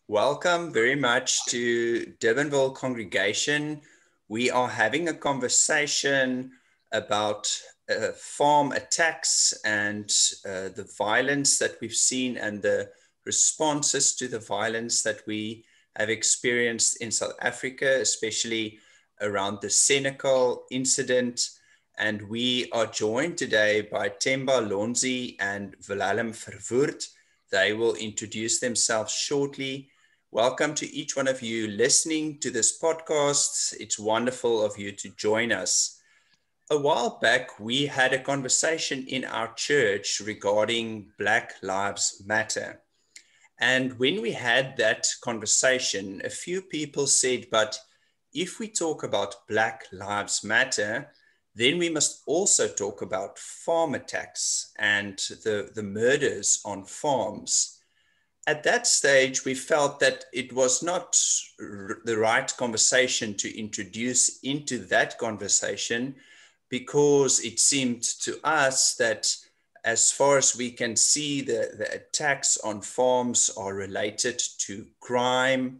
Welcome very much to Durbanville congregation. We are having a conversation about farm attacks and the violence that we've seen and the responses to the violence that we have experienced in South Africa, especially around the Senekal incident. And we are joined today by Themba, Lonzi, and Wilhelm Verwoerd. They will introduce themselves shortly. Welcome to each one of you listening to this podcast. It's wonderful of you to join us. A while back, we had a conversation in our church regarding Black Lives Matter. And when we had that conversation, a few people said, but if we talk about Black Lives Matter, then we must also talk about farm attacks and the murders on farms. At that stage, we felt that it was not the right conversation to introduce into that conversation because it seemed to us that as far as we can see, the attacks on farms are related to crime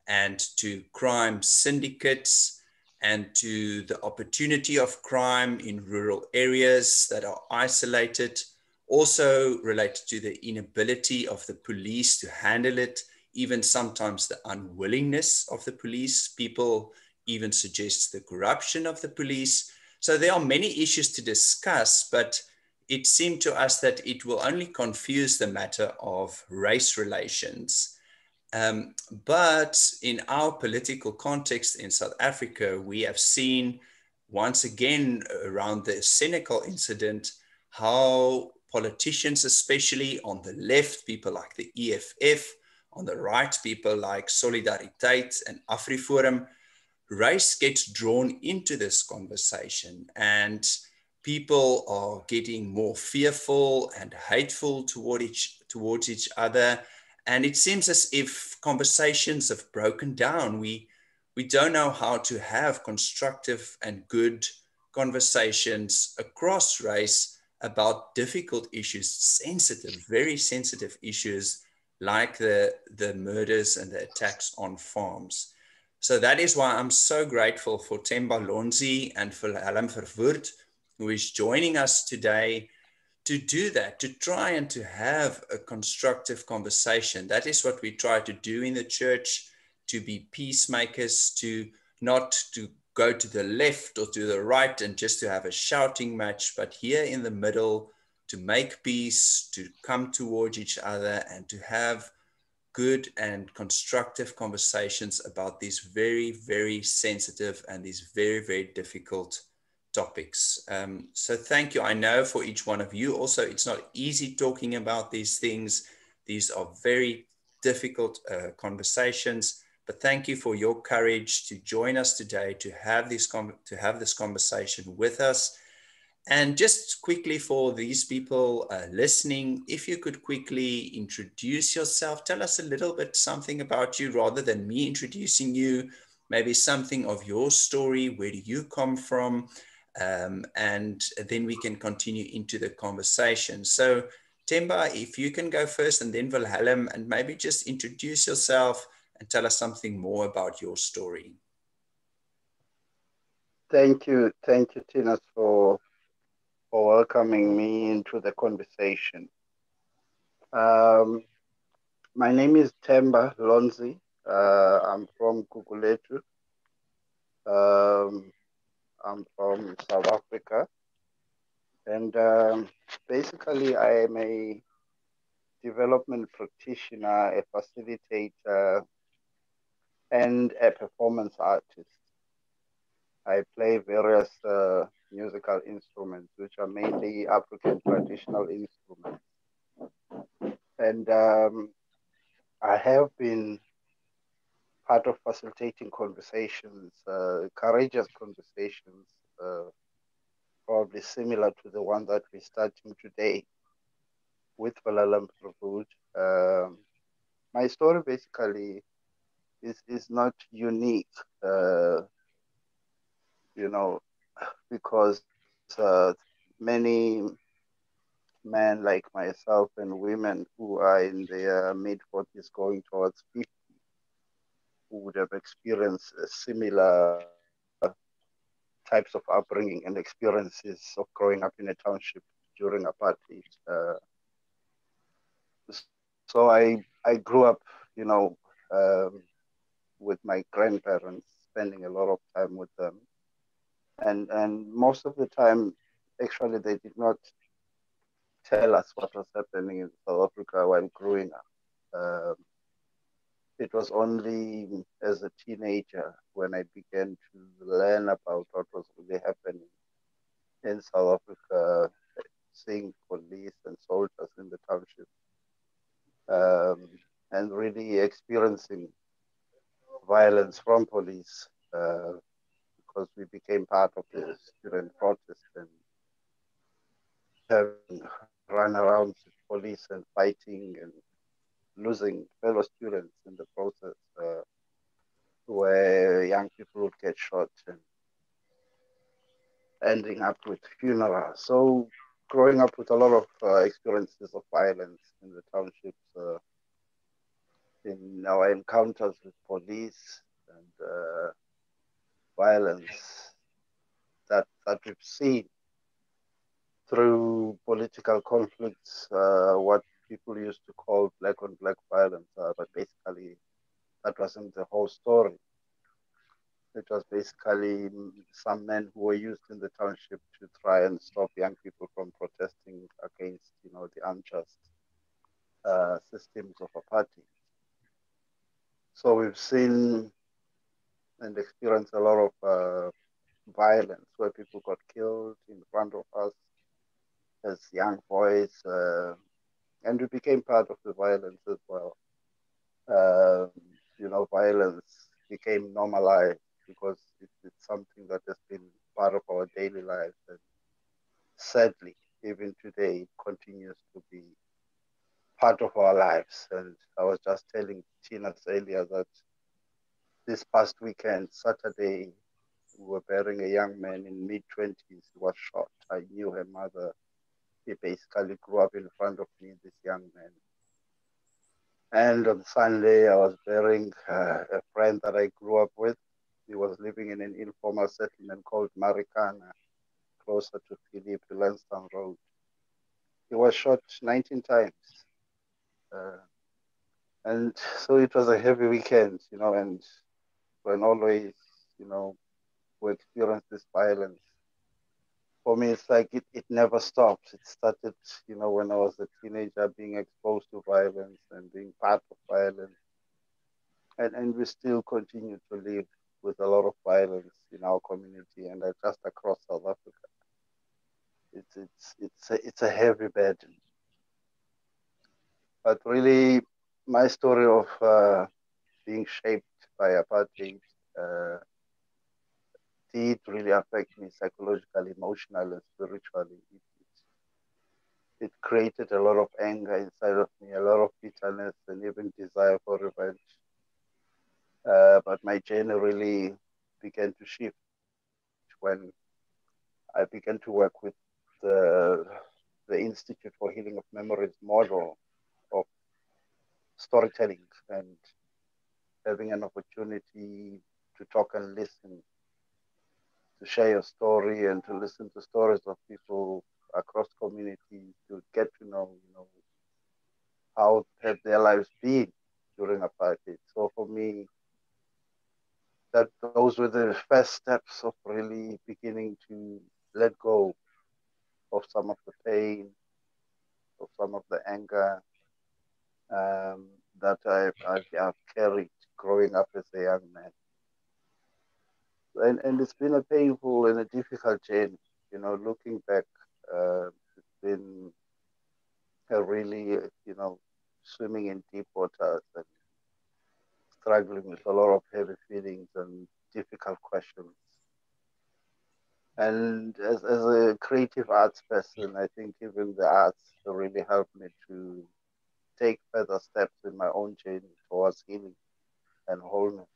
and to crime syndicates and to the opportunity of crime in rural areas that are isolated, also related to the inability of the police to handle it, even sometimes the unwillingness of the police. People even suggest the corruption of the police. So there are many issues to discuss, but it seemed to us that it will only confuse the matter of race relations. But in our political context in South Africa, we have seen once again around the Senekal incident how politicians, especially on the left, people like the EFF, on the right, people like Solidariteit and AfriForum, race gets drawn into this conversation and people are getting more fearful and hateful towards each other. And it seems as if conversations have broken down. We don't know how to have constructive and good conversations across race about difficult issues, sensitive, very sensitive issues like the murders and the attacks on farms. So that is why I'm so grateful for Themba Lonzi and Wilhelm Verwoerd, who is joining us today to do that, to try and to have a constructive conversation. That is what we try to do in the church, to be peacemakers, to not to go to the left or to the right and just to have a shouting match, but here in the middle to make peace, to come towards each other and to have good and constructive conversations about these very, very sensitive and these very, very difficult topics. So thank you. I know for each one of you also, it's not easy talking about these things. These are very difficult conversations, but thank you for your courage to join us today, to have this conversation with us. And just quickly for these people listening, if you could quickly introduce yourself, tell us a little bit something about you rather than me introducing you, maybe something of your story, where do you come from? And then we can continue into the conversation. So Themba, if you can go first and then Wilhelm, and maybe just introduce yourself and tell us something more about your story. Thank you, Tinus, for welcoming me into the conversation. Um, my name is Themba Lonzi. I'm from Guguletu. Um, I'm from South Africa, and basically, I am a development practitioner, a facilitator, and a performance artist. I play various musical instruments, which are mainly African traditional instruments. And I have been part of facilitating conversations, courageous conversations, uh, probably similar to the one that we're starting today with Wilhelm Verwoerd. My story basically is not unique, you know, because many men like myself and women who are in their mid 40s going towards 50 who would have experienced similar types of upbringing and experiences of growing up in a township during apartheid. So I grew up, you know, with my grandparents, spending a lot of time with them, and most of the time, actually, they did not tell us what was happening in South Africa while growing up. It was only as a teenager when I began to learn about what was really happening in South Africa, seeing police and soldiers in the township, um, and really experiencing violence from police because we became part of the student protest and having run around with police and fighting and losing fellow students in the process, where young people would get shot and ending up with funerals. So growing up with a lot of experiences of violence in the townships, in our encounters with police and violence that we've seen through political conflicts, what people used to call black on black violence, but basically that wasn't the whole story. It was basically some men who were used in the township to try and stop young people from protesting against, you know, the unjust systems of apartheid. So we've seen and experienced a lot of violence where people got killed in front of us as young boys, and we became part of the violence as well. Um, you know, violence became normalized because it's something that has been part of our daily lives, and sadly, even today, it continues to be part of our lives. And I was just telling Tinus earlier that this past weekend, Saturday, we were burying a young man in mid-20s who was shot. I knew her mother. He basically grew up in front of me, this young man. And on Sunday, I was burying a friend that I grew up with. He was living in an informal settlement called Marikana, closer to Philip Lansdowne Road. He was shot 19 times. Uh, and so it was a heavy weekend, you know, and when always, you know, we experience this violence, for me, it's like it never stops. It started, you know, when I was a teenager, being exposed to violence and being part of violence. And we still continue to live with a lot of violence in our community and just across South Africa. It's a heavy burden. But really, my story of being shaped by apartheid uh, did really affect me psychologically, emotionally, and spiritually. It created a lot of anger inside of me, a lot of bitterness, and even desire for revenge. But my journey really began to shift when I began to work with the, the Institute for Healing of Memories model of storytelling and having an opportunity to talk and listen, to share your story and to listen to stories of people across communities, to get to know, you know, how have their lives been during apartheid. So for me, that those were the first steps of really beginning to let go of some of the pain, of some of the anger um, that I've carried growing up as a young man. And it's been a painful and a difficult journey. You know, looking back, it's been a really, you know, swimming in deep waters and struggling with a lot of heavy feelings and difficult questions. And as a creative arts person, I think even the arts really helped me to take further steps in my own journey towards healing and wholeness.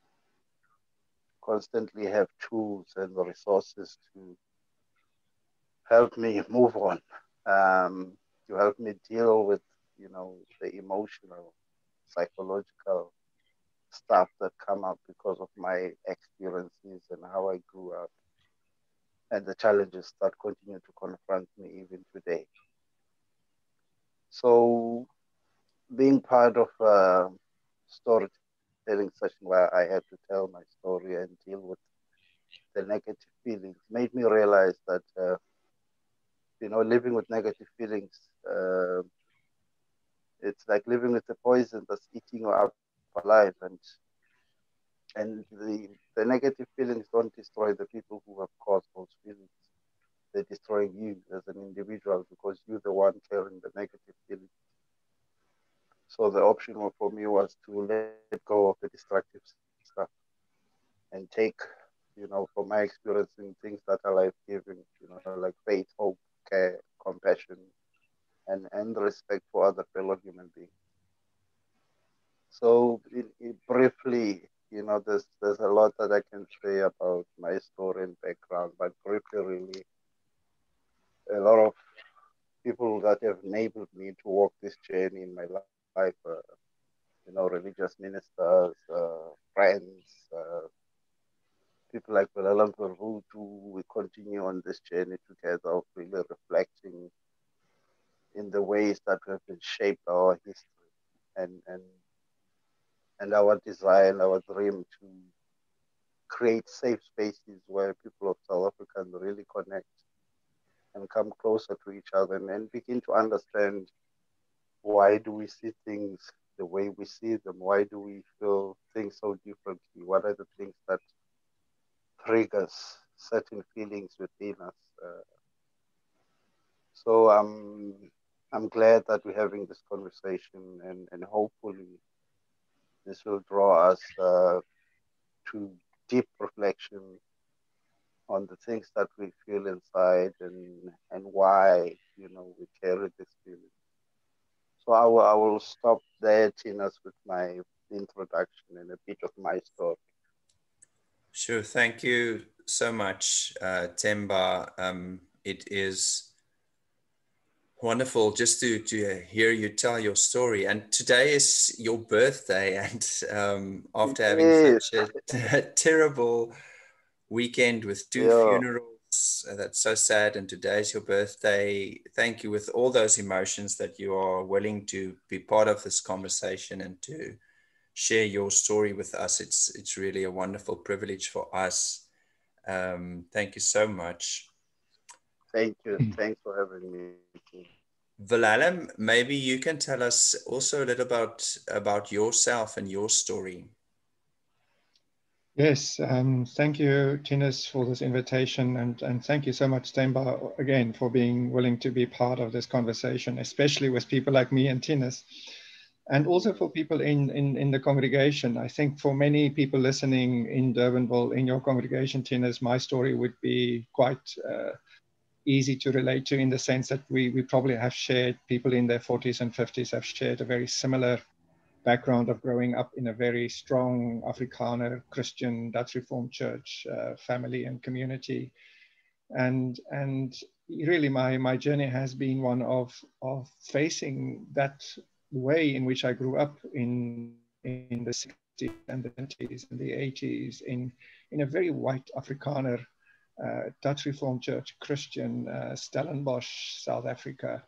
Constantly have tools and the resources to help me move on, to help me deal with, you know, the emotional, psychological stuff that come up because of my experiences and how I grew up and the challenges that continue to confront me even today. So being part of a storytelling session where I had to tell my story and deal with the negative feelings made me realize that, living with negative feelings, it's like living with a poison that's eating you up alive. And the negative feelings don't destroy the people who have caused those feelings. They're destroying you as an individual because you're the one carrying the negative feelings. So the option for me was to let go of the destructive stuff and take, from my experience in things that are life-giving, like faith, hope, care, compassion, and respect for other fellow human beings. So briefly, there's a lot that I can say about my story and background, but briefly, really, a lot of people that have enabled me to walk this journey in my life, religious ministers, friends, people like Wilhelm Verwoerd, who we continue on this journey together of really reflecting in the ways that have been shaped our history and our desire and our dream to create safe spaces where people of South Africa can really connect and come closer to each other and begin to understand why do we see things the way we see them? Why do we feel things so differently? What are the things that triggers certain feelings within us? So I'm glad that we're having this conversation and hopefully this will draw us to deep reflection on the things that we feel inside and why we carry this feeling. So I will stop there, Tinus, with my introduction and a bit of my story. Sure. Thank you so much, Themba. It is wonderful just to hear you tell your story. And today is your birthday. And after having Yes, such a terrible weekend with two yeah, funerals, that's so sad. And today's your birthday. Thank you with all those emotions that you are willing to be part of this conversation and to share your story with us. It's really a wonderful privilege for us. Thank you so much. thank you. Thanks for having me. Wilhelm, maybe you can tell us also a little about yourself and your story. Yes, thank you, Tinus, for this invitation, and thank you so much, Themba, again, for being willing to be part of this conversation, especially with people like me and Tinus, and also for people in the congregation. I think for many people listening in Durbanville, in your congregation, Tinus, my story would be quite easy to relate to, in the sense that we probably have shared, people in their 40s and 50s have shared a very similar background of growing up in a very strong Afrikaner Christian Dutch Reformed Church family and community. And really my journey has been one of facing that way in which I grew up in the 60s and the 70s and the 80s in a very white Afrikaner Dutch Reformed Church Christian, Stellenbosch, South Africa.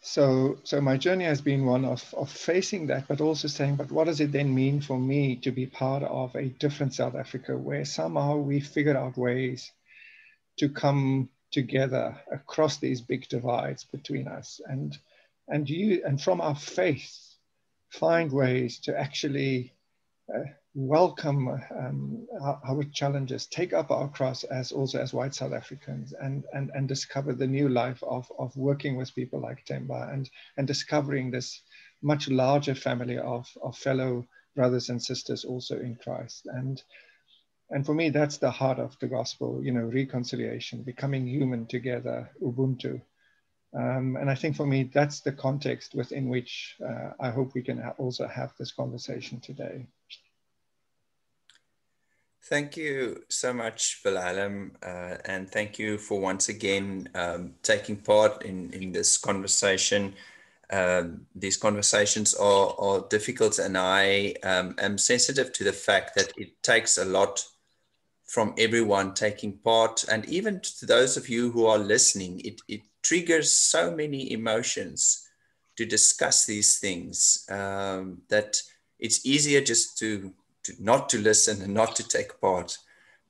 So my journey has been one of facing that, but also saying, but what does it then mean for me to be part of a different South Africa, where somehow we figure out ways to come together across these big divides between us, and from our faith find ways to actually welcome our challenges, take up our cross as white South Africans, and discover the new life of working with people like Themba and discovering this much larger family of fellow brothers and sisters also in Christ. And for me, that's the heart of the gospel, reconciliation, becoming human together, Ubuntu. And I think for me, that's the context within which I hope we can also have this conversation today. Thank you so much, Wilhelm, and thank you for once again taking part in this conversation. These conversations are difficult, and I am sensitive to the fact that it takes a lot from everyone taking part, and even to those of you who are listening, it triggers so many emotions to discuss these things, that it's easier just to not to listen and not to take part.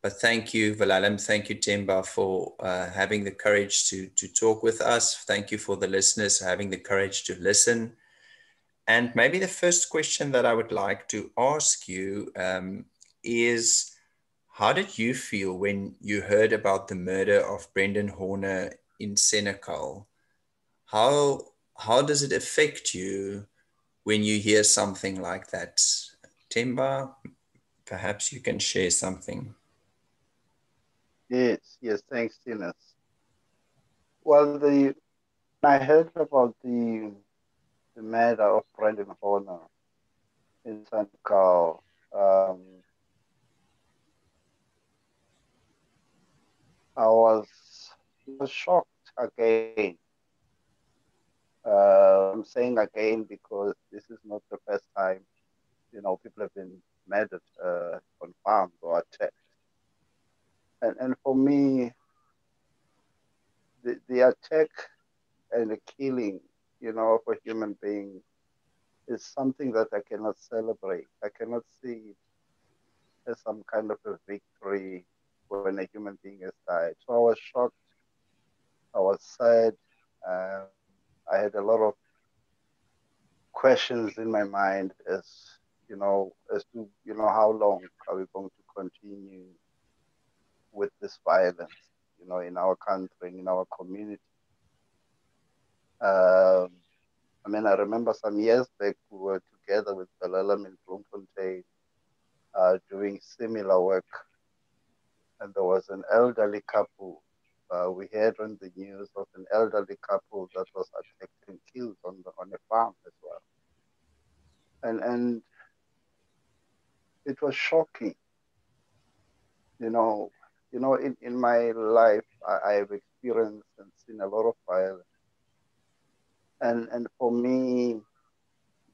But thank you, Wilhelm. Thank you, Themba, for having the courage to talk with us. Thank you for the listeners having the courage to listen. And maybe the first question that I would like to ask you is, how did you feel when you heard about the murder of Brendan Horner in Senegal? How does it affect you when you hear something like that? Themba, perhaps you can share something. Yes, thanks, Tinus. Well, I heard about the murder of Brendan Horner in Senegal. I was shocked again. I'm saying again because this is not the first time, people have been murdered on farms or attacked. And for me, the attack and the killing, of a human being is something that I cannot celebrate. I cannot see it as some kind of a victory when a human being has died. So I was shocked. I was sad. Um, I had a lot of questions in my mind as to how long are we going to continue with this violence, in our country, in our community. I remember some years back we were together with Wilhelm in Bloemfontein doing similar work, and there was an elderly couple. We heard on the news of an elderly couple that was attacked and killed on a farm as well. And it was shocking. In my life, I have experienced and seen a lot of violence. And for me,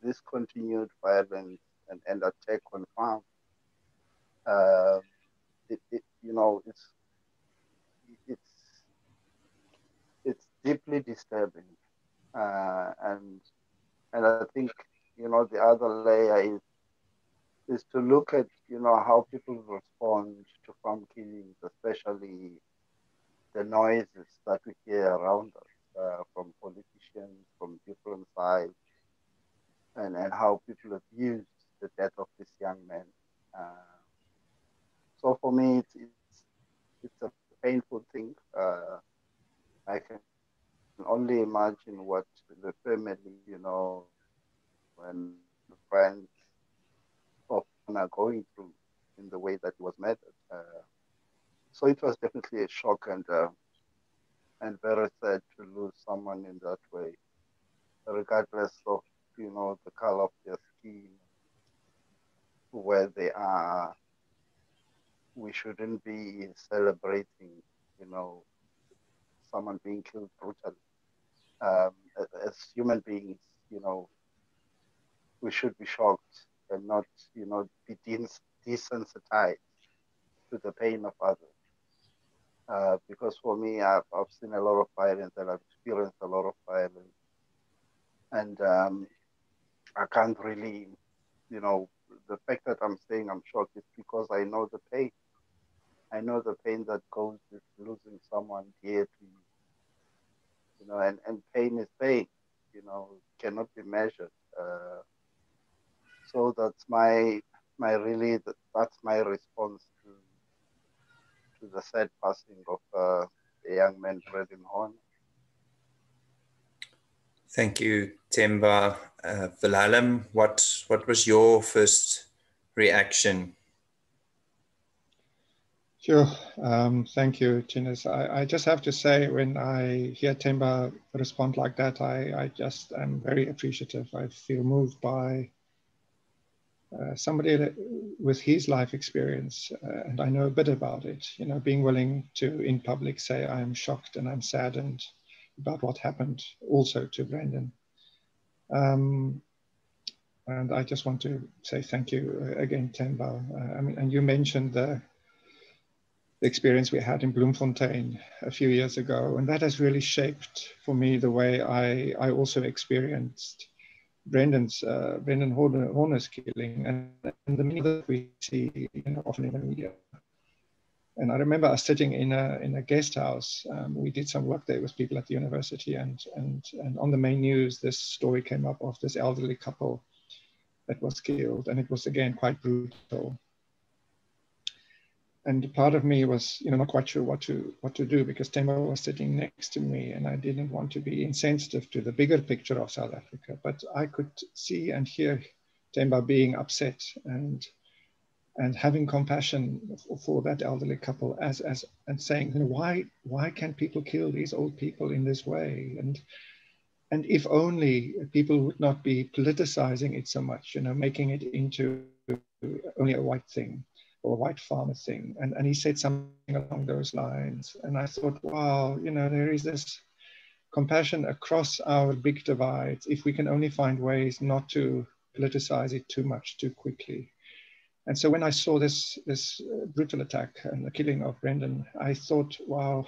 this continued violence and attack on farm, it's deeply disturbing. And I think, the other layer is to look at, how people respond to farm killings, especially the noises that we hear around us from politicians, from different sides, and how people have used the death of this young man. So for me, it's a painful thing. I can only imagine what the family, and friends of him are going through in the way that he was murdered. So it was definitely a shock and very sad to lose someone in that way, regardless of the color of their skin, where they are. We shouldn't be celebrating, someone being killed brutally. As human beings, we should be shocked and not, be desensitized to the pain of others. Because for me, I've seen a lot of violence and I've experienced a lot of violence. And I can't really, the fact that I'm saying I'm shocked is because I know the pain. I know the pain that goes with losing someone dear to you, and pain is pain, cannot be measured. So that's that's my response to the sad passing of the young man, Brendan Horn. Thank you, Themba. Wilhelm, what was your first reaction? Sure. Thank you, Tinus. I just have to say, when I hear Themba respond like that, I just am very appreciative. I feel moved by somebody with his life experience, and I know a bit about it, being willing to, in public, say, I'm shocked and I'm saddened about what happened also to Brendan. And I just want to say thank you again, Themba. I mean, and you mentioned the experience we had in Bloemfontein a few years ago, and that has really shaped for me the way I also experienced Brendan Horner's killing and the meaning that we see, often in the media. And I remember us sitting in a guest house. We did some work there with people at the university, and on the main news, this story came up of this elderly couple that was killed, and it was again quite brutal. And part of me was, not quite sure what to do, because Themba was sitting next to me, and I didn't want to be insensitive to the bigger picture of South Africa. But I could see and hear Themba being upset and having compassion for that elderly couple, and saying, why can people kill these old people in this way? And if only people would not be politicizing it so much, making it into only a white thing, or a white farmer thing. And he said something along those lines. And I thought, wow, there is this compassion across our big divides if we can only find ways not to politicize it too much, too quickly. And so when I saw this brutal attack and the killing of Brendan, I thought, wow,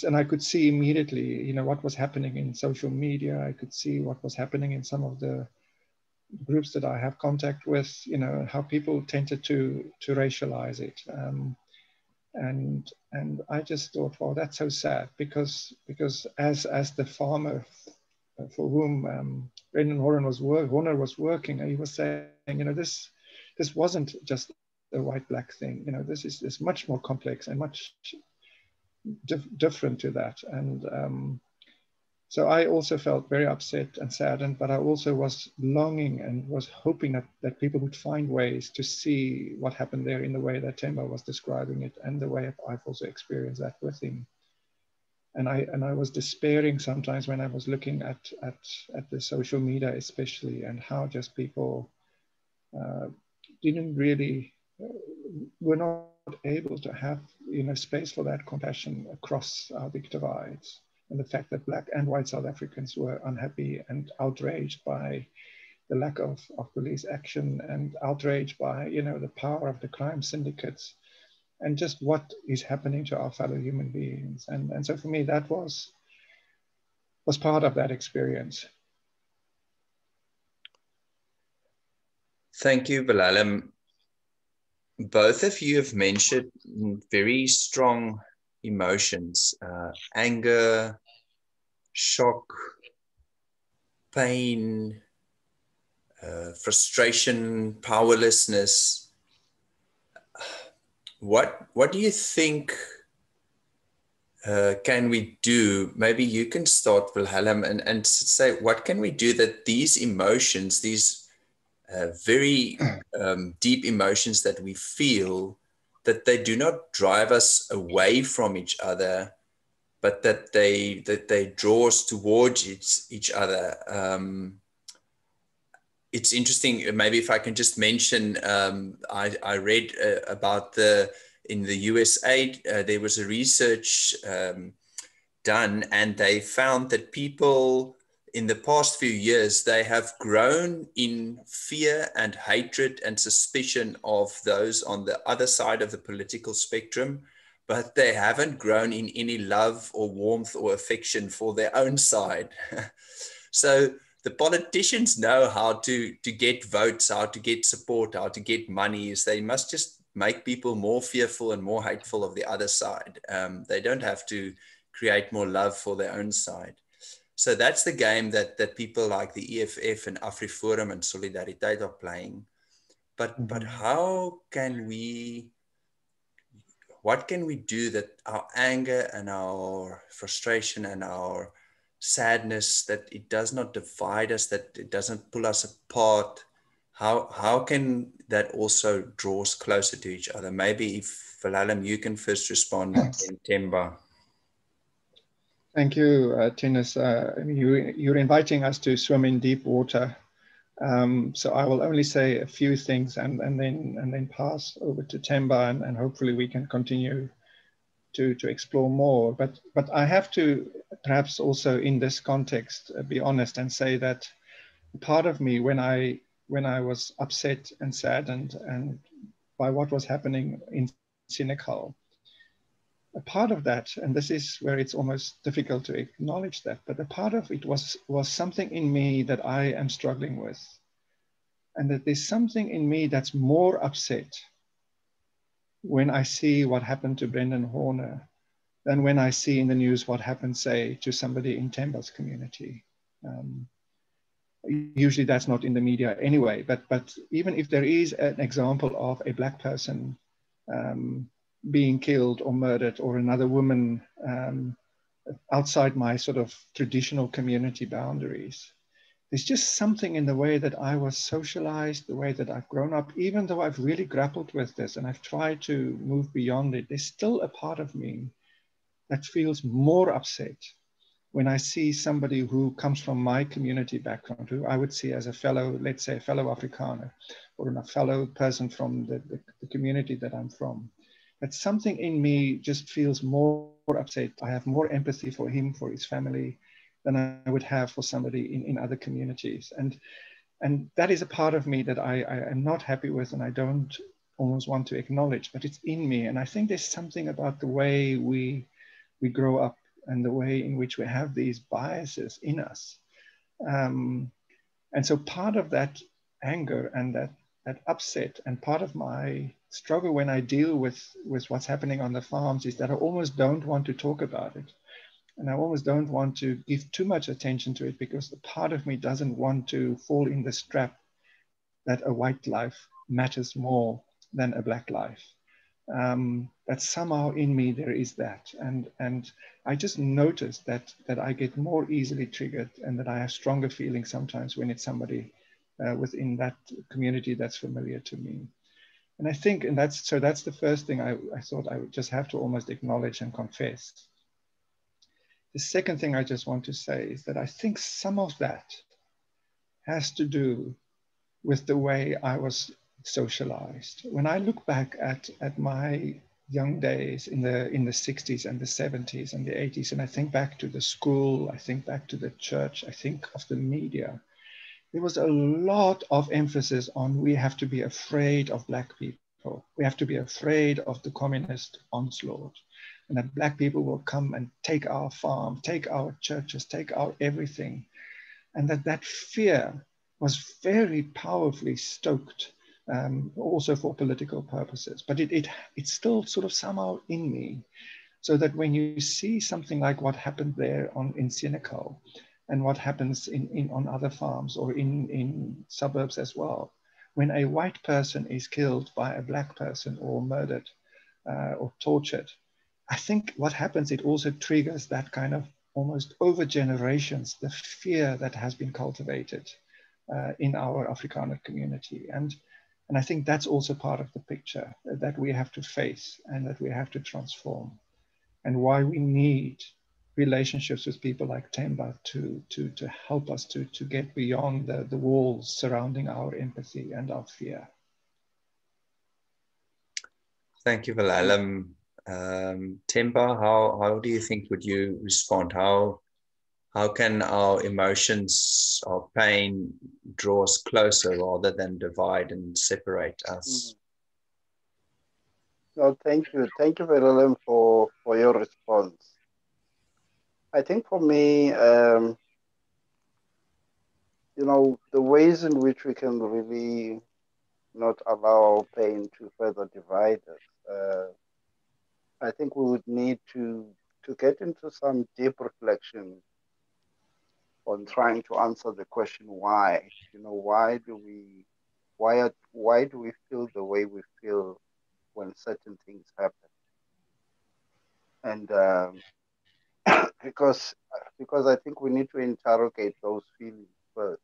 and I could see immediately, what was happening in social media. I could see what was happening in some of the groups that I have contact with, how people tended to racialize it. And I just thought, well, that's so sad, because as the farmer for whom Brendan Horner was working, he was saying, this wasn't just a white-black thing. This is much more complex and much different to that. And so I also felt very upset and saddened, but I also was longing and was hoping that people would find ways to see what happened there in the way that Themba was describing it, and the way I've also experienced that with him. And I was despairing sometimes when I was looking at the social media especially, and how just people didn't really, were not able to have space for that compassion across our big divides. And the fact that Black and white South Africans were unhappy and outraged by the lack of police action, and outraged by, the power of the crime syndicates, and just what is happening to our fellow human beings. And so for me, that was part of that experience. Thank you, Wilhelm. Both of you have mentioned very strong emotions, anger, shock, pain, frustration, powerlessness. What do you think can we do? Maybe you can start, Wilhelm, and say, what can we do that these emotions, these very deep emotions that we feel, that they do not drive us away from each other, but that they draw us towards each other. It's interesting, maybe if I can just mention, I read about in the USA, there was a research done, and they found that people in the past few years, they have grown in fear and hatred and suspicion of those on the other side of the political spectrum, but they haven't grown in any love or warmth or affection for their own side. So the politicians know how to get votes, how to get support, how to get money. Is they must just make people more fearful and more hateful of the other side. They don't have to create more love for their own side. So that's the game that people like the EFF and AfriForum and Solidariteit are playing. But what can we do that our anger and our frustration and our sadness, that it does not divide us, that it doesn't pull us apart? How can that also draw us closer to each other? Maybe if Wilhelm, you can first respond, in Themba. Thank you, Tinus. You're inviting us to swim in deep water. So I will only say a few things and then pass over to Themba, and hopefully we can continue to explore more. But I have to perhaps also in this context be honest and say that part of me, when I was upset and saddened and by what was happening in Senegal, a part of that, and this is where it's almost difficult to acknowledge that, but a part of it was something in me that I am struggling with, and that there's something in me that's more upset when I see what happened to Brendan Horner than when I see in the news what happened, say, to somebody in Themba's community. Usually that's not in the media anyway, but even if there is an example of a Black person being killed or murdered, or another woman outside my sort of traditional community boundaries, there's just something in the way that I was socialized, the way that I've grown up, even though I've really grappled with this and I've tried to move beyond it, there's still a part of me that feels more upset when I see somebody who comes from my community background, who I would see as a fellow, let's say a fellow Afrikaner, or a fellow person from the community that I'm from, that something in me just feels more upset. I have more empathy for him, for his family, than I would have for somebody in other communities. And that is a part of me that I am not happy with, and I don't almost want to acknowledge, but it's in me. And I think there's something about the way we grow up and the way in which we have these biases in us. And so part of that anger and that upset, and part of my struggle when I deal with what's happening on the farms, is that I almost don't want to talk about it. And I almost don't want to give too much attention to it, because the part of me doesn't want to fall in the trap that a white life matters more than a Black life. That somehow in me there is that, and I just noticed that I get more easily triggered, and that I have stronger feelings sometimes when it's somebody within that community that's familiar to me. And I think, and that's the first thing I thought I would just have to almost acknowledge and confess. The second thing I just want to say is that I think some of that has to do with the way I was socialized. When I look back at my young days in the 60s and the 70s and the 80s, and I think back to the school, I think back to the church, I think of the media, there was a lot of emphasis on we have to be afraid of Black people. We have to be afraid of the communist onslaught, and that Black people will come and take our farm, take our churches, take our everything. And that fear was very powerfully stoked, also for political purposes. But it's still sort of somehow in me, so that when you see something like what happened there in Senegal, and what happens on other farms or in suburbs as well, when a white person is killed by a Black person or murdered or tortured, I think what happens, it also triggers that kind of almost over generations, the fear that has been cultivated in our Afrikaner community. And I think that's also part of the picture that we have to face and that we have to transform, and why we need relationships with people like Themba to help us to get beyond the walls surrounding our empathy and our fear. Thank you, Wilhelm. Themba, how do you think would you respond? How can our emotions, our pain, draw us closer rather than divide and separate us? No, thank you, Wilhelm, for your response. I think for me, the ways in which we can really not allow pain to further divide us. I think we would need to get into some deep reflection on trying to answer the question why. Why do we feel the way we feel when certain things happen? And because I think we need to interrogate those feelings first.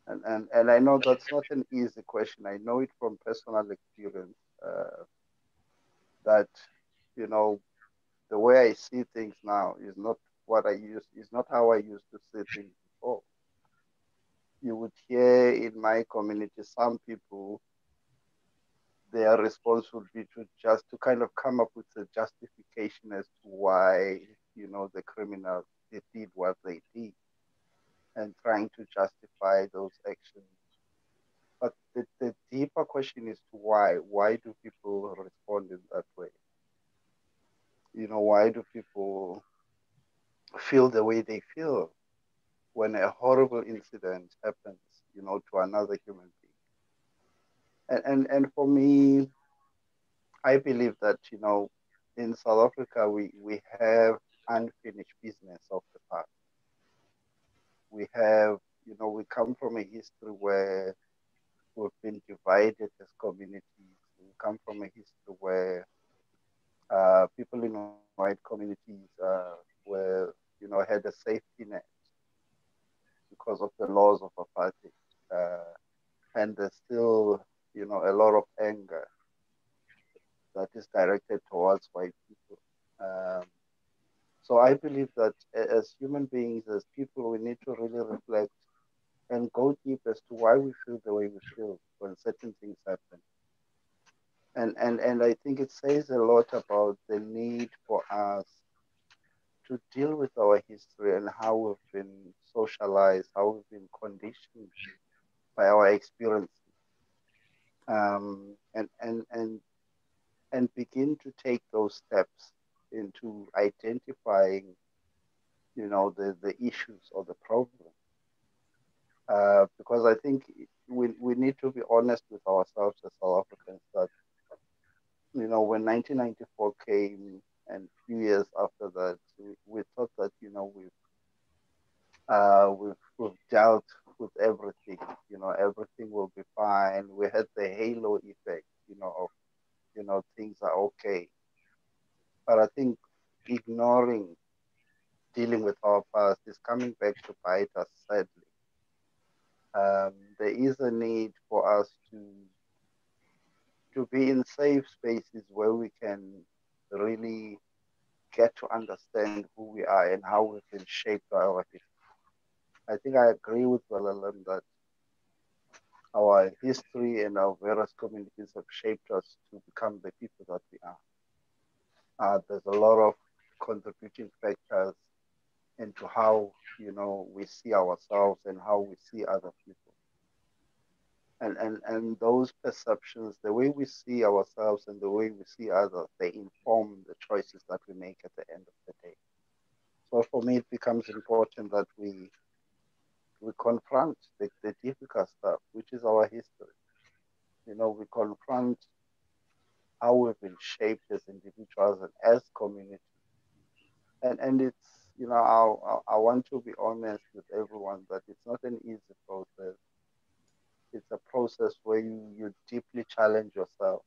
And I know that's not an easy question. I know it from personal experience that the way I see things now is not how I used to see things before. You would hear in my community some people, their response would be to kind of come up with a justification as to why the criminals, they did what they did. and trying to justify those actions. But the deeper question is to why. Why do people respond in that way? Why do people feel the way they feel when a horrible incident happens, to another human being? And for me, I believe that, in South Africa, we have unfinished business of the past. We have, we come from a history where we've been divided as communities. We come from a history where people in white communities were, had a safety net because of the laws of apartheid. And there's still, a lot of anger that is directed towards white people. So I believe that as human beings, as people, we need to really reflect and go deep as to why we feel the way we feel when certain things happen. And I think it says a lot about the need for us to deal with our history and how we've been socialized, how we've been conditioned by our experiences, and begin to take those steps into identifying, the issues or the problem. Because I think we need to be honest with ourselves as South Africans that, when 1994 came and a few years after that, we thought that, we've dealt with everything, everything will be fine. We had the halo effect, of, things are okay. But I think ignoring dealing with our past is coming back to bite us sadly. There is a need for us to be in safe spaces where we can really get to understand who we are and how we've been shaped by our history. I think I agree with Wilhelm that our history and our various communities have shaped us to become the people that we are. There's a lot of contributing factors into how, we see ourselves and how we see other people. And those perceptions, the way we see ourselves and the way we see others, they inform the choices that we make at the end of the day. So for me, it becomes important that we confront the difficult stuff, which is our history. We confront how we've been shaped as individuals and as communities. And it's, I want to be honest with everyone that it's not an easy process. It's a process where you deeply challenge yourself,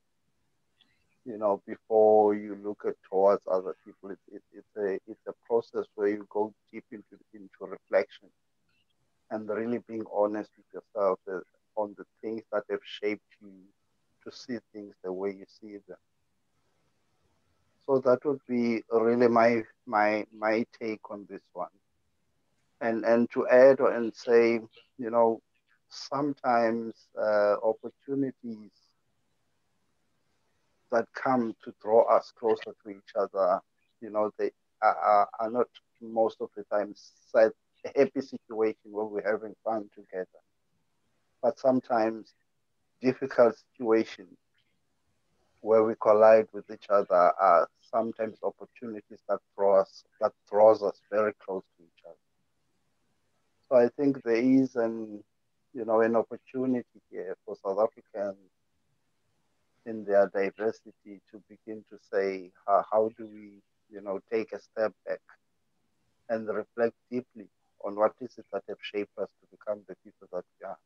before you look at towards other people. It's a process where you go deep into reflection and really being honest with yourself on the things that have shaped you to see things the way you see them. So that would be really my take on this one. And to add and say, sometimes opportunities that come to draw us closer to each other, they are not most of the time set a happy situation where we're having fun together. But sometimes difficult situations where we collide with each other are sometimes opportunities that draws us very close to each other. So I think there is an opportunity here for South Africans in their diversity to begin to say, how do we, take a step back and reflect deeply on what is it that have shaped us to become the people that we are,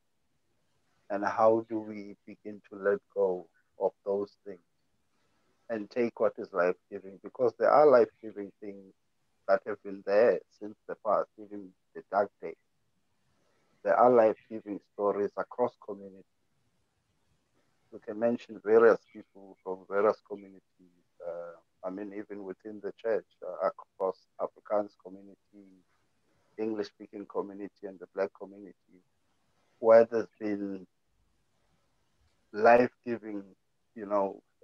and how do we begin to let go of those things and take what is life-giving, because there are life-giving things that have been there since the past, even the dark days. There are life-giving stories across communities. We can mention various people from various communities. Even within the church, across Afrikaans community, English-speaking community, and the Black community, where there's been life-giving,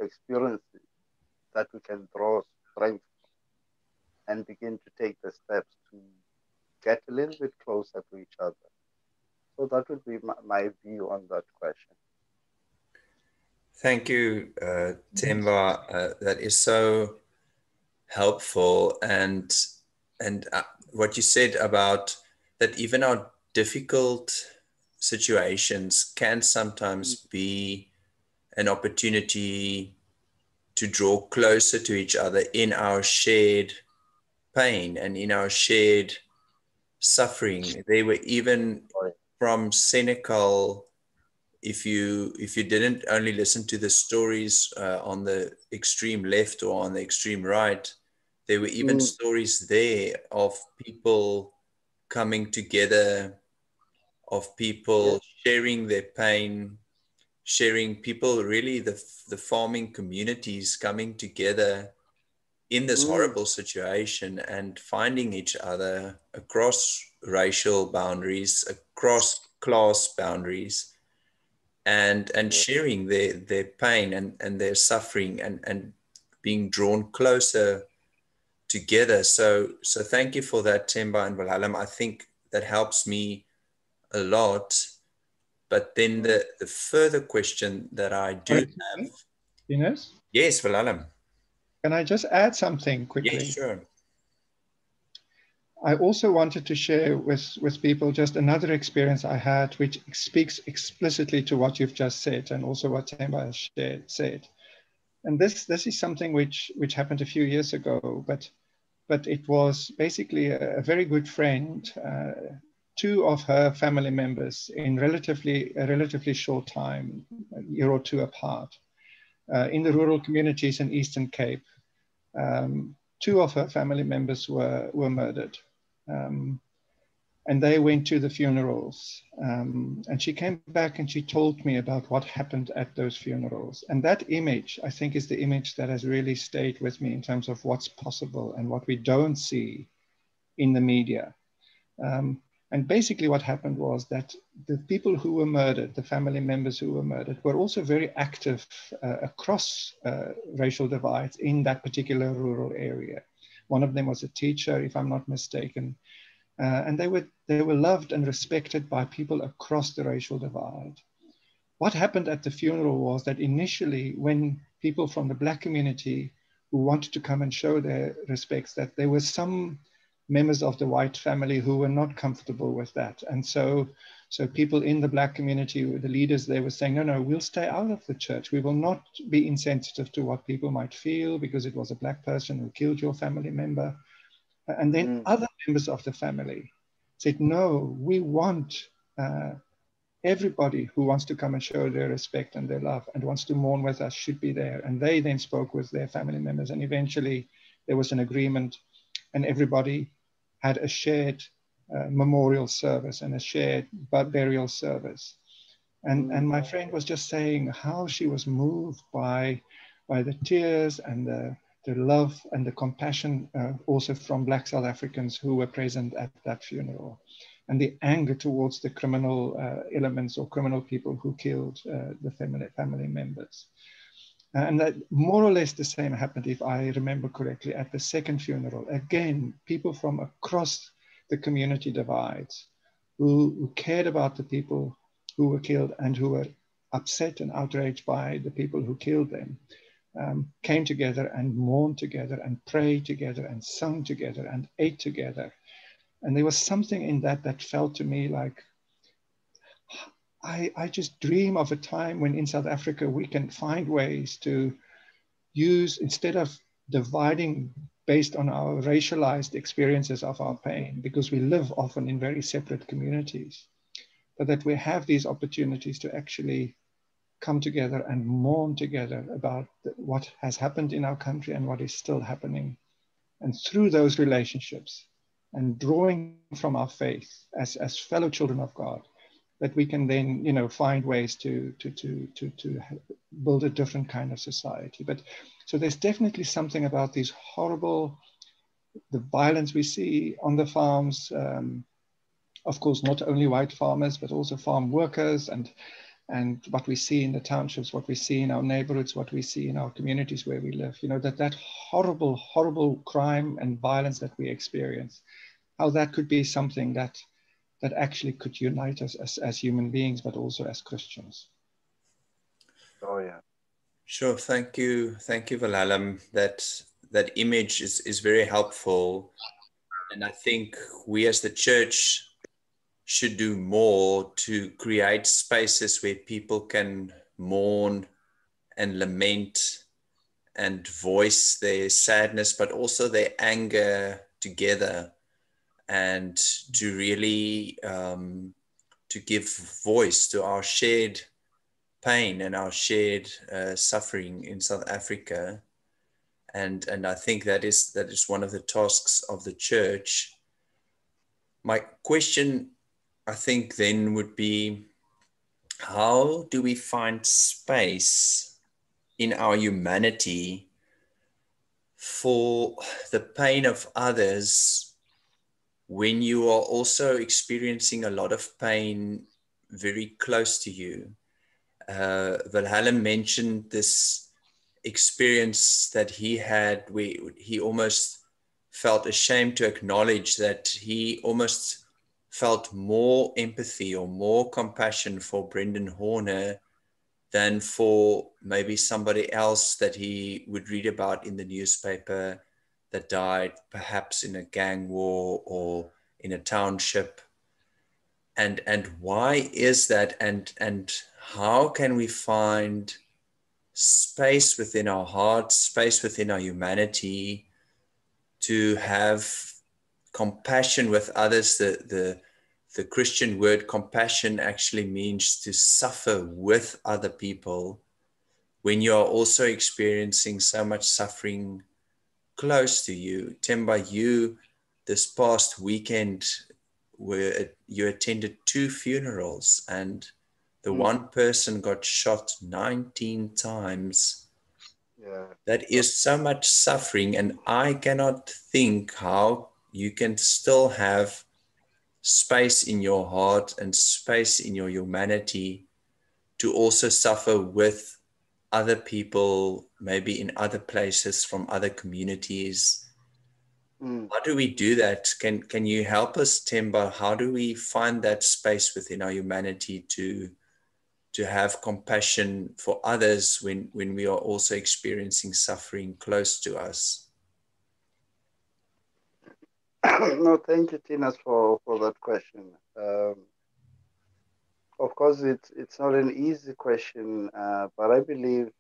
experiences that we can draw strength and begin to take the steps get a little bit closer to each other. So that would be my view on that question. Thank you, Themba. That is so helpful, and what you said about that even our difficult situations can sometimes be an opportunity to draw closer to each other in our shared pain and in our shared suffering. They were even from Senegal. If you didn't only listen to the stories on the extreme left or on the extreme right, there were even stories there of people coming together, of people sharing their pain, sharing people, really the farming communities coming together in this horrible situation and finding each other across racial boundaries, across class boundaries, and sharing their pain and their suffering and being drawn closer together. So thank you for that, Themba and Wilhelm. I think that helps me a lot. But then the further question that I do have. Ines? Yes, Wilhelm. Can I just add something quickly? Yes, sure. I also wanted to share with people just another experience I had, which speaks explicitly to what you've just said and also what Themba has said. And this is something which happened a few years ago, but it was basically a very good friend, two of her family members in a relatively short time, a year or two apart, in the rural communities in Eastern Cape. Two of her family members were murdered. And they went to the funerals. And she came back and she told me about what happened at those funerals. And that image, I think, is the image that has really stayed with me in terms of what's possible and what we don't see in the media. And basically what happened was that the people who were murdered, the family members who were murdered, were also very active across racial divides in that particular rural area. One of them was a teacher, if I'm not mistaken. And they were loved and respected by people across the racial divide. What happened at the funeral was that initially, when people from the Black community who wanted to come and show their respects, that there were some members of the white family who were not comfortable with that. And so people in the Black community, the leaders, they were saying, no, we'll stay out of the church. We will not be insensitive to what people might feel because it was a Black person who killed your family member. And then other members of the family said, no, we want everybody who wants to come and show their respect and their love and wants to mourn with us should be there. And they then spoke with their family members. And eventually there was an agreement and everybody had a shared memorial service and a shared burial service. And my friend was just saying how she was moved by the tears and the love and the compassion also from Black South Africans who were present at that funeral, and the anger towards the criminal elements or criminal people who killed the family members. And that more or less the same happened, if I remember correctly, at the second funeral. Again, people from across the community divides who cared about the people who were killed and who were upset and outraged by the people who killed them, came together and mourned together and prayed together and sung together and ate together. And there was something in that felt to me like, I just dream of a time when in South Africa we can find ways to use, instead of dividing based on our racialized experiences of our pain, because we live often in very separate communities, but that we have these opportunities to actually come together and mourn together about what has happened in our country and what is still happening. And through those relationships and drawing from our faith as fellow children of God, that we can then, find ways to build a different kind of society. But so there's definitely something about these horrible, the violence we see on the farms, of course, not only white farmers, but also farm workers and what we see in the townships, what we see in our neighborhoods, what we see in our communities where we live, that horrible, horrible crime and violence that we experience, how that could be something that actually could unite us as human beings, but also as Christians. Oh yeah. Sure. Thank you, Wilhelm. That image is very helpful, and I think we as the church should do more to create spaces where people can mourn and lament and voice their sadness, but also their anger together, and to really to give voice to our shared pain and our shared suffering in South Africa. And I think that is one of the tasks of the church. My question, I think, then would be, how do we find space in our humanity for the pain of others when you are also experiencing a lot of pain very close to you? Wilhelm mentioned this experience that he had where he almost felt ashamed to acknowledge that he almost felt more empathy or more compassion for Brendan Horner than for maybe somebody else that he would read about in the newspaper that died perhaps in a gang war or in a township. And why is that, and how can we find space within our hearts, space within our humanity to have compassion with others? The Christian word compassion actually means to suffer with other people when you are also experiencing so much suffering close to you. Themba, you this past weekend you attended 2 funerals, and the one person got shot 19 times. Yeah. That is so much suffering, and I cannot think how you can still have space in your heart and space in your humanity to also suffer with other people, maybe in other places, from other communities. How do we do that? Can you help us, Themba? How do we find that space within our humanity to have compassion for others when we are also experiencing suffering close to us? No, thank you, Tinus, for that question. Of course, it's not an easy question, but I believe,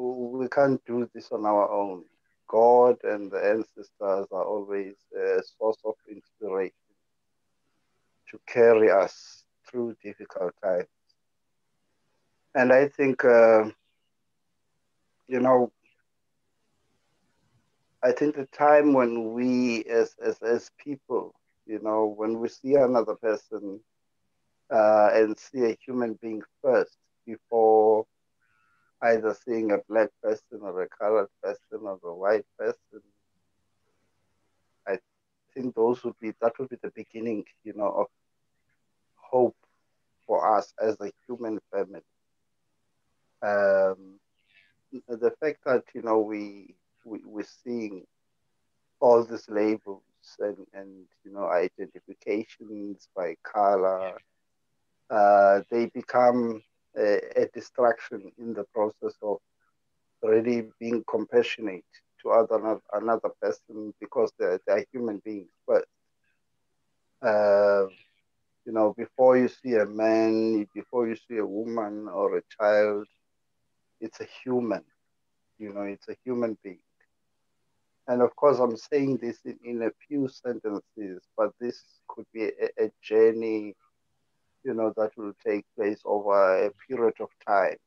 we can't do this on our own. God and the ancestors are always a source of inspiration to carry us through difficult times. And I think, I think the time when we as people, when we see another person and see a human being first before either seeing a black person or a colored person or a white person, I think that would be the beginning, of hope for us as a human family. The fact that we're seeing all these labels and identifications by color, they become a distraction in the process of really being compassionate to another person, because they're human beings first. Before you see a man, before you see a woman or a child, it's a human. It's a human being. And of course, I'm saying this in a few sentences, but this could be a journey, that will take place over a period of time,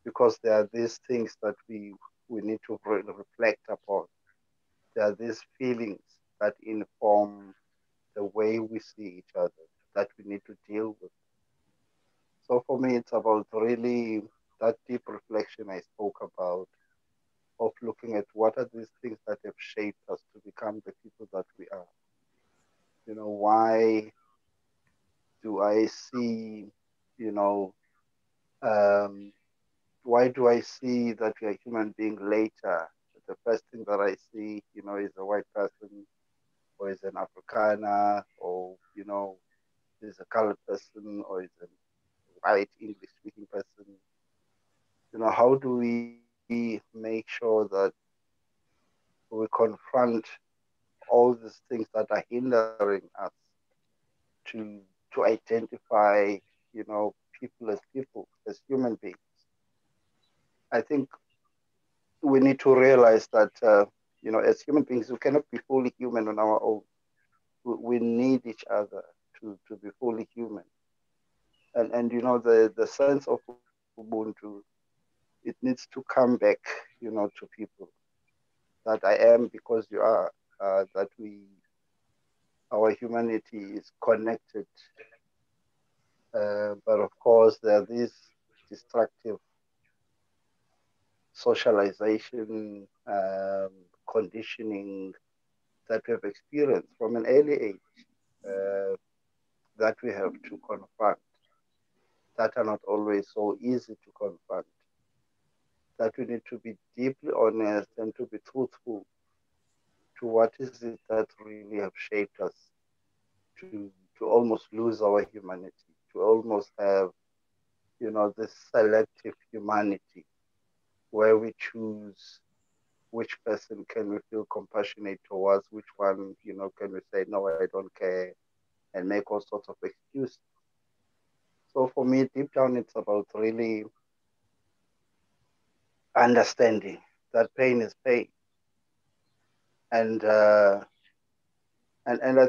because there are these things that we need to reflect upon. There are these feelings that inform the way we see each other that we need to deal with. So for me, it's about really that deep reflection I spoke about, of looking at what are these things that have shaped us to become the people that we are. Why do I see, why do I see that we are human being later the first thing that I see, is a white person, or is an Afrikaner, or, is a colored person, or is a white English-speaking person. How do we make sure that we confront all these things that are hindering us to identify, people, as human beings? I think we need to realize that, as human beings, we cannot be fully human on our own. We need each other to be fully human. And the sense of Ubuntu, it needs to come back, to people. That I am because you are, that our humanity is connected. But of course, there are these destructive socialization, conditioning that we have experienced from an early age, that we have to confront, that are not always so easy to confront, that we need to be deeply honest and to be truthful to what is it that really have shaped us to almost lose our humanity, to almost have, this selective humanity where we choose which person can we feel compassionate towards, which one, can we say, no, I don't care, and make all sorts of excuses. So for me, deep down, it's about really understanding that pain is pain. And I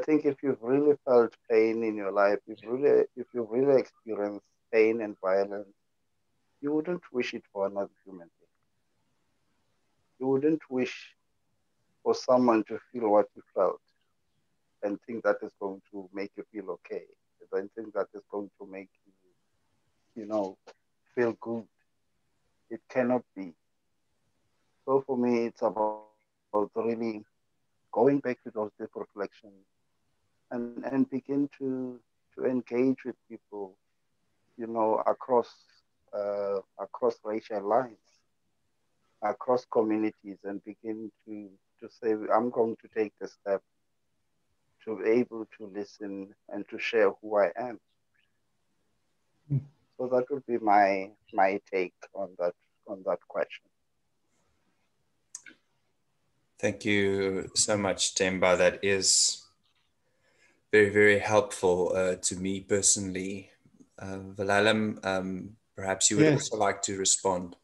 think if you've really felt pain in your life, if you've really experienced pain and violence, you wouldn't wish it for another human being. You wouldn't wish for someone to feel what you felt and think that is going to make you feel okay. And think that is going to make you, feel good. It cannot be. So for me, it's about really going back to those deep reflections and begin to engage with people, across racial lines, across communities, and begin to say, I'm going to take the step to be able to listen and to share who I am. So that would be my take on that question. Thank you so much, Themba. That is very, very helpful to me personally. Wilhelm, perhaps you would also like to respond.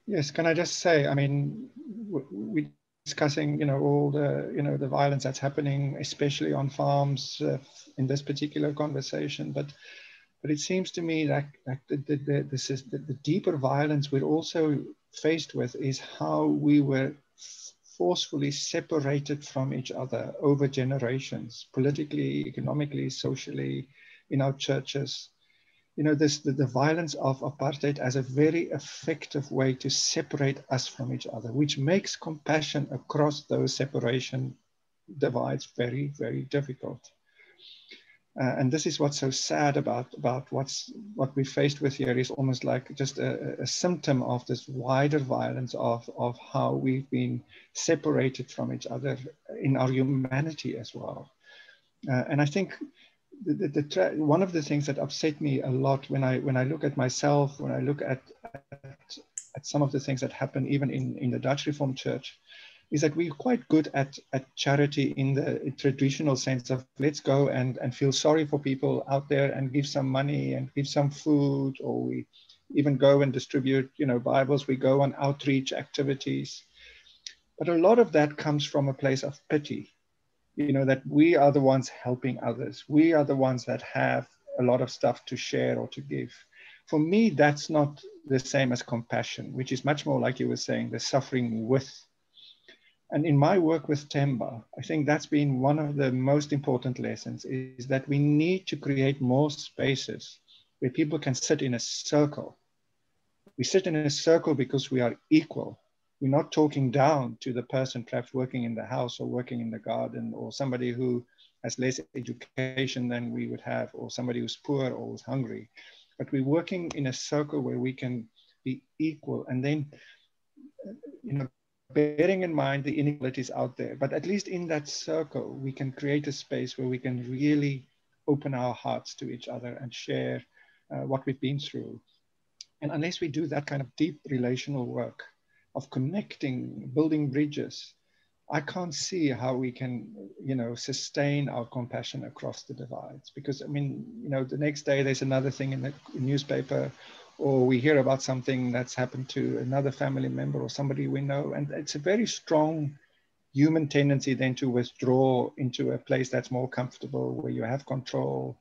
Yes, can I just say, I mean, we're discussing, all the, the violence that's happening, especially on farms in this particular conversation, but it seems to me that the deeper violence we're also faced with is how we were forcefully separated from each other over generations, politically, economically, socially, in our churches. The violence of apartheid as a very effective way to separate us from each other, which makes compassion across those separation divides very, very difficult. And this is what's so sad about what we faced with here is almost like just a symptom of this wider violence of how we've been separated from each other in our humanity as well. And I think one of the things that upset me a lot when I look at myself, when I look at some of the things that happen even in the Dutch Reformed Church, is that we're quite good at charity in the traditional sense of let's go and feel sorry for people out there and give some money and give some food, or we even go and distribute, Bibles, we go on outreach activities. But a lot of that comes from a place of pity, that we are the ones helping others. We are the ones that have a lot of stuff to share or to give. For me, that's not the same as compassion, which is much more like you were saying, the suffering with. And in my work with Themba, I think that's been one of the most important lessons, is that we need to create more spaces where people can sit in a circle. We sit in a circle because we are equal. We're not talking down to the person perhaps working in the house or working in the garden, or somebody who has less education than we would have, or somebody who's poor or who's hungry. But we're working in a circle where we can be equal. And then bearing in mind the inequalities out there, but at least in that circle, we can create a space where we can really open our hearts to each other and share what we've been through. And unless we do that kind of deep relational work of connecting, building bridges, I can't see how we can, sustain our compassion across the divides. Because, I mean, the next day there's another thing in the newspaper, or we hear about something that's happened to another family member or somebody we know. And it's a very strong human tendency then to withdraw into a place that's more comfortable, where you have control,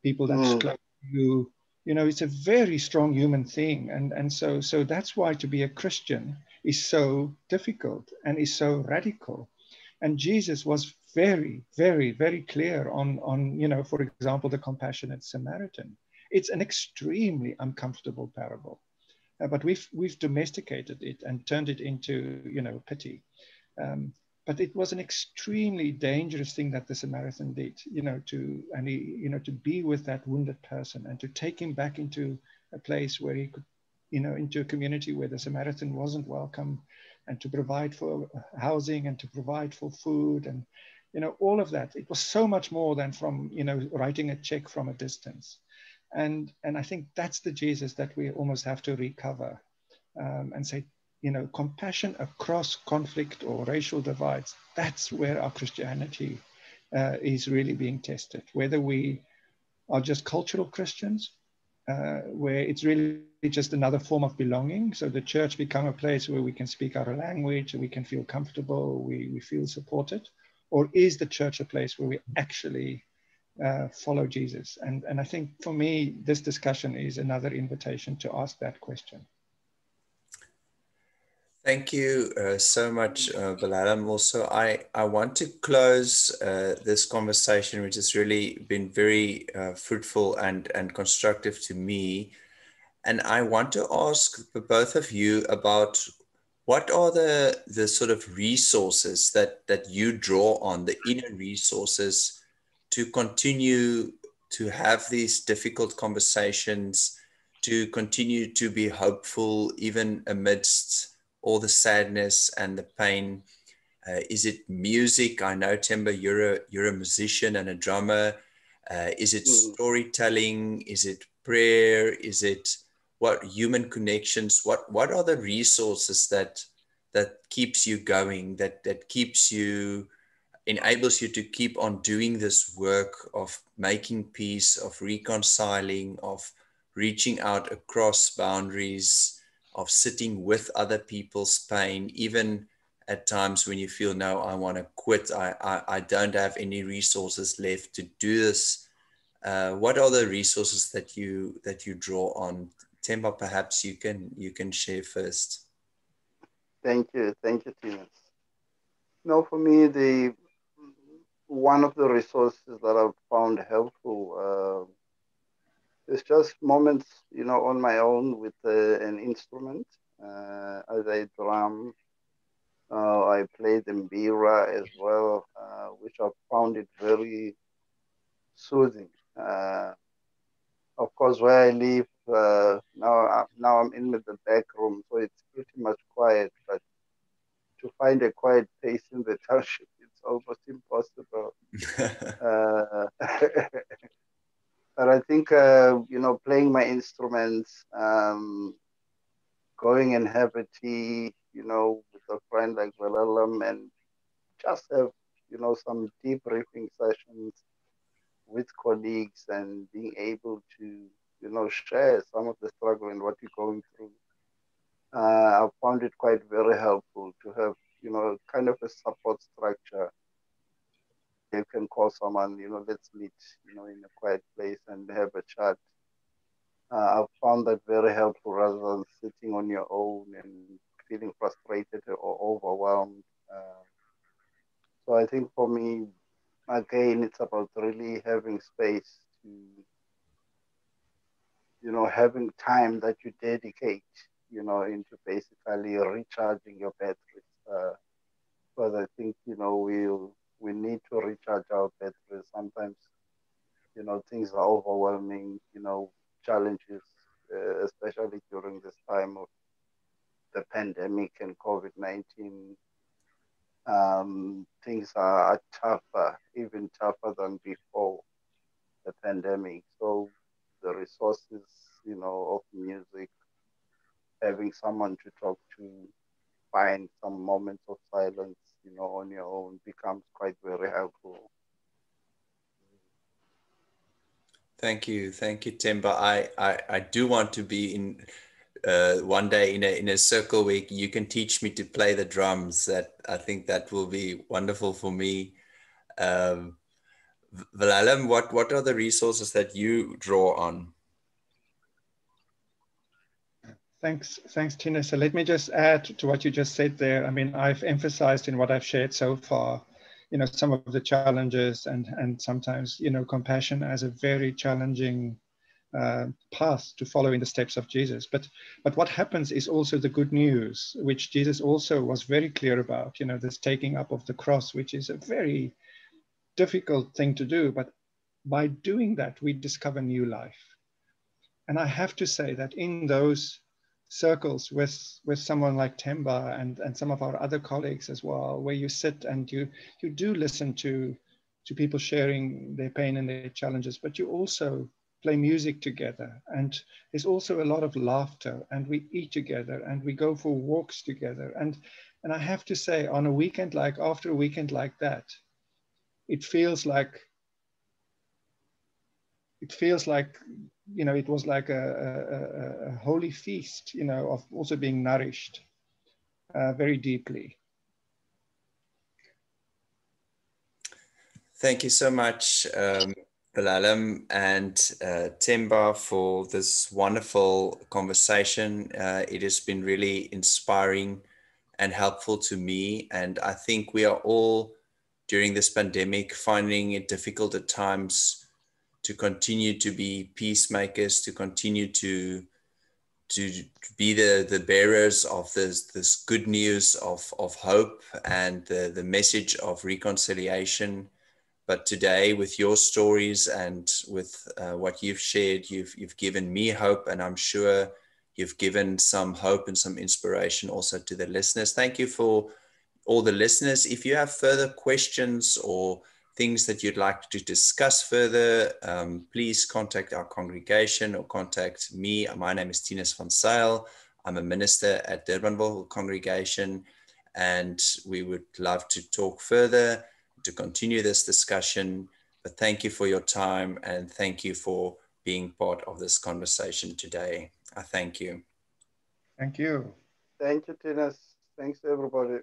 people that's close to you. It's a very strong human thing. And so that's why to be a Christian is so difficult and is so radical. And Jesus was very, very, very clear on for example, the compassionate Samaritan. It's an extremely uncomfortable parable, but we've domesticated it and turned it into, pity. But it was an extremely dangerous thing that the Samaritan did, to be with that wounded person and to take him back into a place where he could, into a community where the Samaritan wasn't welcome, and to provide for housing and to provide for food and, all of that. It was so much more than from, writing a check from a distance. And I think that's the Jesus that we almost have to recover, and say, compassion across conflict or racial divides. That's where our Christianity is really being tested. Whether we are just cultural Christians, where it's really just another form of belonging. So the church become a place where we can speak our language, we can feel comfortable, we feel supported. Or is the church a place where we actually follow Jesus? And I think for me, this discussion is another invitation to ask that question. Thank you so much, Wilhelm. Also, I want to close this conversation, which has really been very fruitful and constructive to me. And I want to ask the both of you about what are the sort of resources that you draw on, the inner resources to continue to have these difficult conversations, to continue to be hopeful even amidst all the sadness and the pain. Is it music? I know, Themba, you're a musician and a drummer. Is it storytelling? Is it prayer? Is it what human connections? What are the resources that keeps you going, that keeps you, enables you to keep on doing this work of making peace, of reconciling, of reaching out across boundaries, of sitting with other people's pain, even at times when you feel, no, I want to quit. I don't have any resources left to do this. What are the resources that you draw on? Themba, perhaps you can share first. Thank you, Tinus. No, for me, one of the resources that I've found helpful is just moments, on my own with an instrument. As I drum, I play the mbira as well, which I found it very soothing. Of course, where I live now I'm in the back room, so it's pretty much quiet. But to find a quiet place in the township, it's almost impossible. But I think playing my instruments, going and have a tea, with a friend like Wilhelm, and just have some debriefing sessions with colleagues and being able to share some of the struggle and what you're going through. I found it quite very helpful to have kind of a support structure. You can call someone, let's meet in a quiet place and have a chat. I've found that very helpful rather than sitting on your own and feeling frustrated or overwhelmed. So I think for me, again, it's about really having space to, having time that you dedicate, into basically recharging your batteries. Because I think, we need to recharge our batteries. Sometimes, things are overwhelming, challenges, especially during this time of the pandemic and COVID-19, things are tougher, even tougher than before the pandemic. So the resources, of music, having someone to talk to, find some moments of silence, on your own becomes quite very helpful. Thank you, Themba. I do want to be in one day in a circle where you can teach me to play the drums. That I think that will be wonderful for me. Wilhelm, what are the resources that you draw on? Thanks, Tina. So let me just add to what you just said there. I mean, I've emphasized in what I've shared so far, some of the challenges and sometimes, compassion as a very challenging path to follow in the steps of Jesus. But what happens is also the good news, which Jesus also was very clear about, this taking up of the cross, which is a very difficult thing to do. But by doing that, we discover new life. And I have to say that in those circles with someone like Themba and some of our other colleagues as well, where you sit and you do listen to people sharing their pain and their challenges, but you also play music together, and there's also a lot of laughter, and we eat together and we go for walks together. And I have to say, on a weekend after a weekend like that, it feels like it was like a holy feast, of also being nourished very deeply. Thank you so much, Wilhelm and Themba, for this wonderful conversation. It has been really inspiring and helpful to me. And I think we are all, during this pandemic, finding it difficult at times to continue to be peacemakers, to continue to be the bearers of this good news of hope and the message of reconciliation. But today, with your stories and with what you've shared, you've given me hope, and I'm sure you've given some hope and some inspiration also to the listeners. Thank you for all the listeners. If you have further questions or things that you'd like to discuss further, please contact our congregation or contact me. My name is Tinus van Zyl. I'm a minister at Durbanville Congregation, and we would love to talk further, to continue this discussion. But thank you for your time, and thank you for being part of this conversation today. I thank you. Thank you. Thank you, Tinus. Thanks, everybody.